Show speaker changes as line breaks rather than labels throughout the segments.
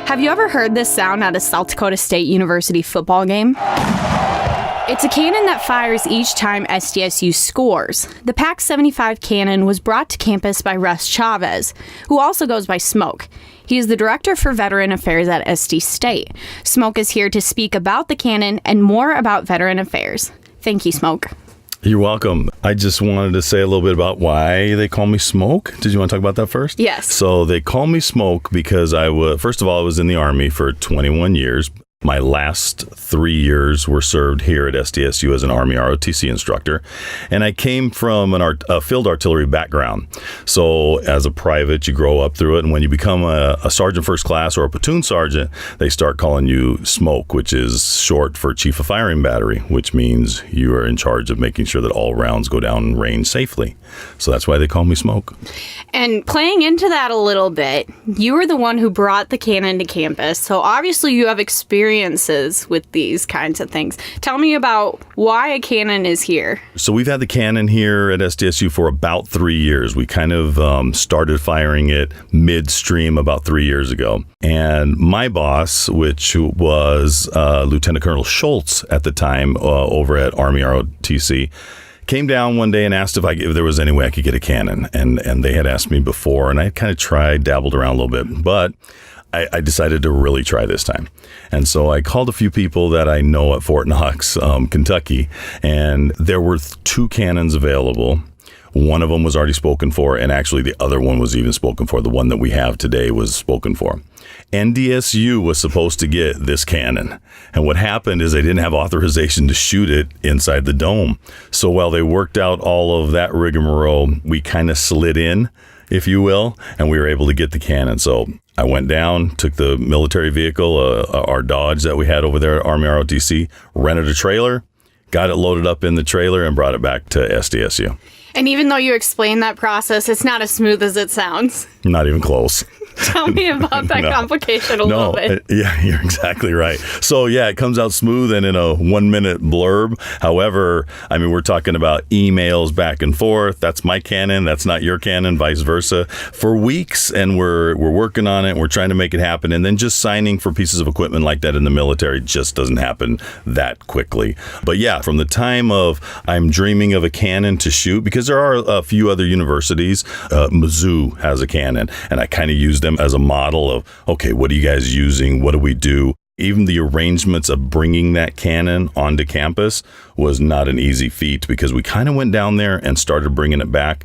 Have you ever heard this sound at a South Dakota State University football game? It's a cannon that fires each time SDSU scores. The PAC-75 cannon was brought to campus by Russ Chavez, who also goes by Smoke. He is the Director for Veteran Affairs at SD State. Smoke is here to speak about the cannon and more about Veteran Affairs. Thank you, Smoke.
You're welcome. I just wanted to say a little bit about why they call me Smoke. Did you want to talk about that first?
Yes.
So they call me Smoke because first of all, I was in the Army for 21 years. My last 3 years were served here at SDSU as an Army ROTC instructor, and I came from a field artillery background. So as a private, you grow up through it, and when you become a sergeant first class or a platoon sergeant, they start calling you Smoke, which is short for Chief of Firing Battery, which means you are in charge of making sure that all rounds go down range safely. So that's why they call me Smoke.
And playing into that a little bit, you were the one who brought the cannon to campus, so obviously you have experiences with these kinds of things. Tell me about why a cannon is here.
So we've had the cannon here at SDSU for about 3 years. We kind of started firing it midstream about 3 years ago. And my boss, which was Lieutenant Colonel Schultz at the time over at Army ROTC, came down one day and asked if there was any way I could get a cannon. And they had asked me before, and I kind of dabbled around a little bit. But I decided to really try this time. And so I called a few people that I know at Fort Knox, Kentucky, and there were 2 cannons available. One of them was already spoken for, and actually the other one was even spoken for. The one that we have today was spoken for. NDSU was supposed to get this cannon. And what happened is they didn't have authorization to shoot it inside the dome. So while they worked out all of that rigmarole, we kind of slid in, if you will, and we were able to get the cannon. So I went down, took the military vehicle, our Dodge that we had over there at Army ROTC, rented a trailer, got it loaded up in the trailer, and brought it back to SDSU.
And even though you explain that process, it's not as smooth as it sounds.
Not even close.
Tell me about that complication a little bit.
Yeah, you're exactly right. So yeah, it comes out smooth and in a 1-minute blurb. However, I mean, we're talking about emails back and forth. That's my cannon. That's not your cannon, vice versa. For weeks, and we're working on it. We're trying to make it happen. And then just signing for pieces of equipment like that in the military just doesn't happen that quickly. But yeah, from the time of I'm dreaming of a cannon to shoot, because there are a few other universities. Mizzou has a cannon, and I kind of used them as a model of, okay, what are you guys using? What do we do? Even the arrangements of bringing that cannon onto campus was not an easy feat, because we kind of went down there and started bringing it back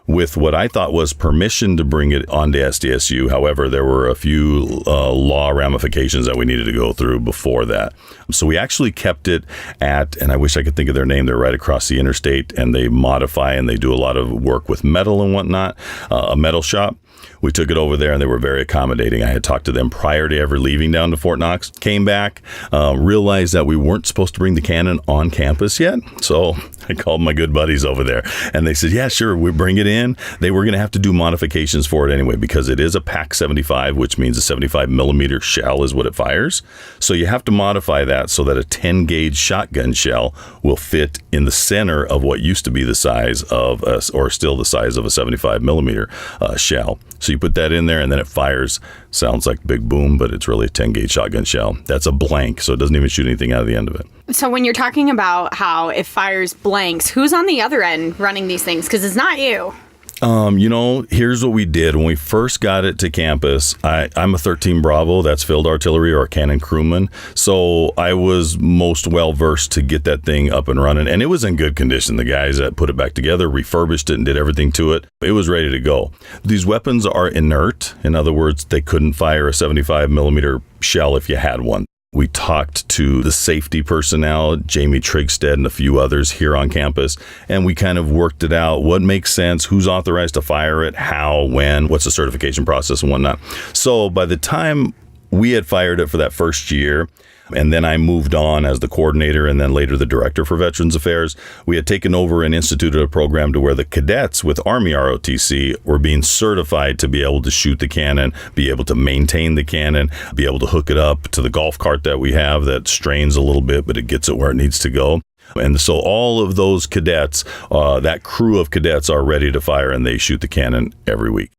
with what I thought was permission to bring it onto SDSU. However, there were a few law ramifications that we needed to go through before that. So we actually kept it at, and I wish I could think of their name, they're right across the interstate, and they modify and they do a lot of work with metal and whatnot, a metal shop. We took it over there, and they were very accommodating. I had talked to them prior to ever leaving down to Fort Knox, came back, realized that we weren't supposed to bring the cannon on campus yet. So I called my good buddies over there, and they said, yeah, sure, we bring it in. They were going to have to do modifications for it anyway, because it is a PAC-75, which means a 75 millimeter shell is what it fires. So you have to modify that so that a 10 gauge shotgun shell will fit in the center of what used to be the size of or still the size of a 75 millimeter shell. So you put that in there, and then it fires. Sounds like big boom, but it's really a 10 gauge shotgun shell. That's a blank, so it doesn't even shoot anything out of the end of it.
So when you're talking about how it fires blanks, who's on the other end running these things? Because it's not you.
Here's what we did. When we first got it to campus, I'm a 13 Bravo, that's field artillery or a cannon crewman. So I was most well-versed to get that thing up and running. And it was in good condition. The guys that put it back together, refurbished it and did everything to it. It was ready to go. These weapons are inert. In other words, they couldn't fire a 75 millimeter shell if you had one. We talked to the safety personnel, Jamie Trigstead and a few others here on campus, and we kind of worked it out. What makes sense? Who's authorized to fire it? How? When? What's the certification process and whatnot? So by the time we had fired it for that first year, and then I moved on as the coordinator and then later the director for Veterans Affairs, we had taken over and instituted a program to where the cadets with Army ROTC were being certified to be able to shoot the cannon, be able to maintain the cannon, be able to hook it up to the golf cart that we have that strains a little bit, but it gets it where it needs to go. And so all of those cadets, that crew of cadets are ready to fire, and they shoot the cannon every week.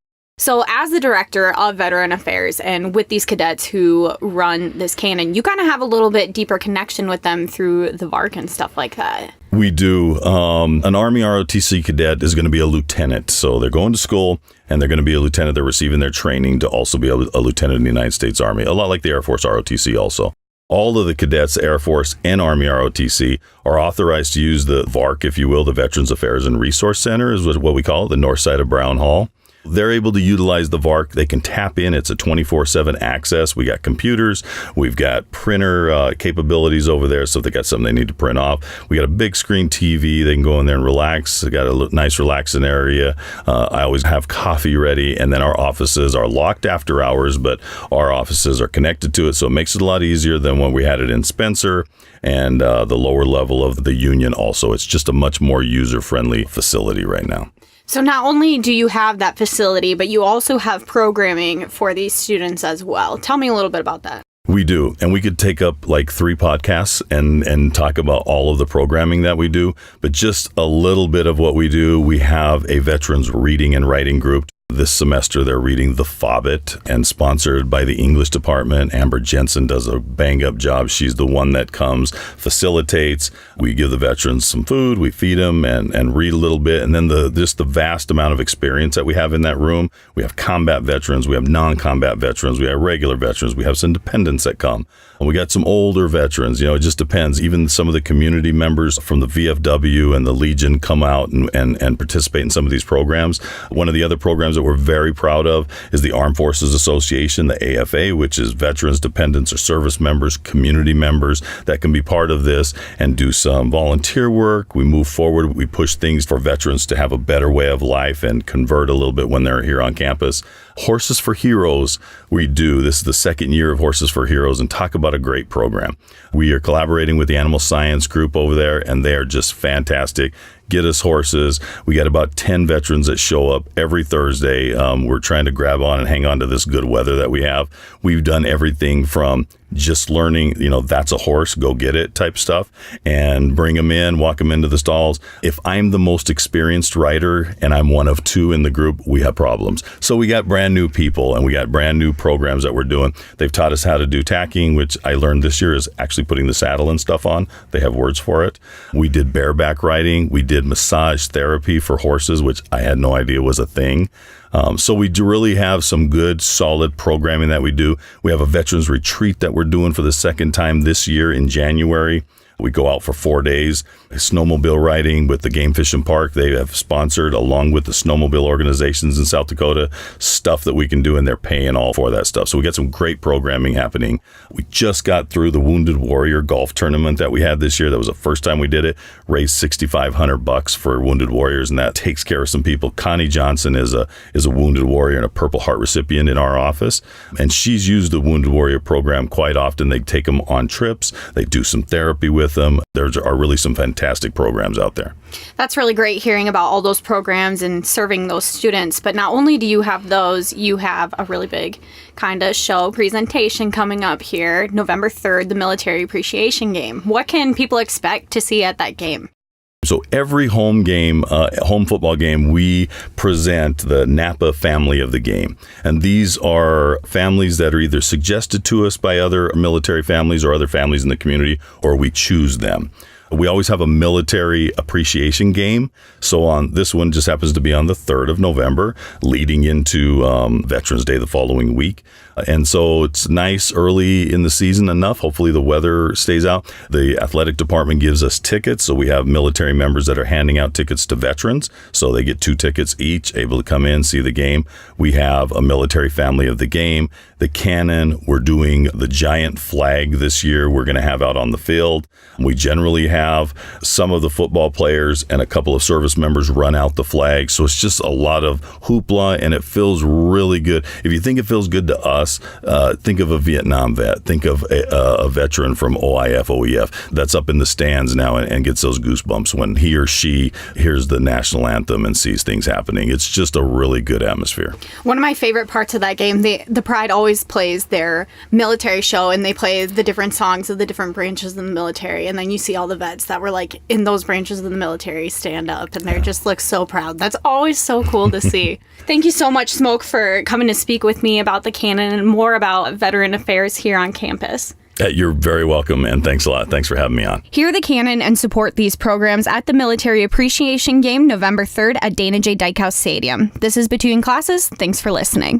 So as the director of Veteran Affairs and with these cadets who run this cannon, you kind of have a little bit deeper connection with them through the VARC and stuff like that.
We do. An Army ROTC cadet is going to be a lieutenant. So they're going to school and they're going to be a lieutenant. They're receiving their training to also be a lieutenant in the United States Army, a lot like the Air Force ROTC also. All of the cadets, Air Force and Army ROTC, are authorized to use the VARC, if you will, the Veterans Affairs and Resource Center is what we call it, the north side of Brown Hall. They're able to utilize the VARC. They can tap in. It's a 24/7 access. We got computers. We've got printer capabilities over there. So if they got something they need to print off, we got a big screen TV. They can go in there and relax. They got a nice relaxing area. I always have coffee ready. And then our offices are locked after hours, but our offices are connected to it. So it makes it a lot easier than when we had it in Spencer and the lower level of the Union also. It's just a much more user-friendly facility right now.
So not only do you have that facility, but you also have programming for these students as well. Tell me a little bit about that.
We do. And we could take up like 3 podcasts and talk about all of the programming that we do. But just a little bit of what we do. We have a veterans reading and writing group. This semester, they're reading The Fobbit and sponsored by the English department. Amber Jensen does a bang-up job. She's the one that comes, facilitates. We give the veterans some food, we feed them and read a little bit. And then just the vast amount of experience that we have in that room. We have combat veterans, we have non-combat veterans, we have regular veterans, we have some dependents that come. And we got some older veterans. It just depends. Even some of the community members from the VFW and the Legion come out and participate in some of these programs. One of the other programs that we're very proud of is the Armed Forces Association, the AFA, which is veterans, dependents, or service members, community members that can be part of this and do some volunteer work. We move forward. We push things for veterans to have a better way of life and convert a little bit when they're here on campus. Horses for Heroes, we do. This is the second year of Horses for Heroes, and talk about a great program. We are collaborating with the Animal Science Group over there, and they are just fantastic. Get us horses. We got about 10 veterans that show up every Thursday. We're trying to grab on and hang on to this good weather that we have. We've done everything from just learning, that's a horse, go get it type stuff, and bring them in, walk them into the stalls. If I'm the most experienced rider and I'm one of 2 in the group, we have problems. So we got brand new people and we got brand new programs that we're doing. They've taught us how to do tacking, which I learned this year is actually putting the saddle and stuff on. They have words for it. We did bareback riding. We did massage therapy for horses, which I had no idea was a thing. So we do really have some good, solid programming that we do. We have a veterans retreat that we're doing for the second time this year in January. We go out for 4 days, snowmobile riding with the Game Fish and Park. They have sponsored, along with the snowmobile organizations in South Dakota, stuff that we can do, and they're paying all for that stuff. So we got some great programming happening. We just got through the Wounded Warrior golf tournament that we had this year. That was the first time we did it. Raised $6,500 for Wounded Warriors, and that takes care of some people. Connie Johnson is a Wounded Warrior and a Purple Heart recipient in our office, and she's used the Wounded Warrior program quite often. They take them on trips. They do some therapy with them. There are really some fantastic programs out there.
That's really great hearing about all those programs and serving those students. But not only do you have those, you have a really big kind of show presentation coming up here, November 3rd, the Military Appreciation Game. What can people expect to see at that game?
So every home football game, we present the Napa family of the game. And these are families that are either suggested to us by other military families or other families in the community, or we choose them. We always have a military appreciation game. So on this one just happens to be on the 3rd of November, leading into Veterans Day the following week. And so it's nice early in the season enough. Hopefully the weather stays out. The athletic department gives us tickets. So we have military members that are handing out tickets to veterans. So they get 2 tickets each, able to come in, see the game. We have a military family of the game. The cannon, we're doing the giant flag this year. We're going to have out on the field. We generally have some of the football players and a couple of service members run out the flag. So it's just a lot of hoopla, and it feels really good. If you think it feels good to us, think of a Vietnam vet. Think of a veteran from OIF, OEF that's up in the stands now and gets those goosebumps when he or she hears the national anthem and sees things happening. It's just a really good atmosphere.
One of my favorite parts of that game, the Pride always plays their military show, and they play the different songs of the different branches of the military, and then you see all the vets vets that were like in those branches of the military stand up, and they just look so proud. That's always so cool to see. Thank you so much, Smoke, for coming to speak with me about the Cannon and more about veteran affairs here on campus.
You're very welcome, man. Thanks a lot. Thanks for having me on.
Hear the Cannon and support these programs at the Military Appreciation Game November 3rd at Dana J. Dykhouse Stadium. This is Between Classes. Thanks for listening.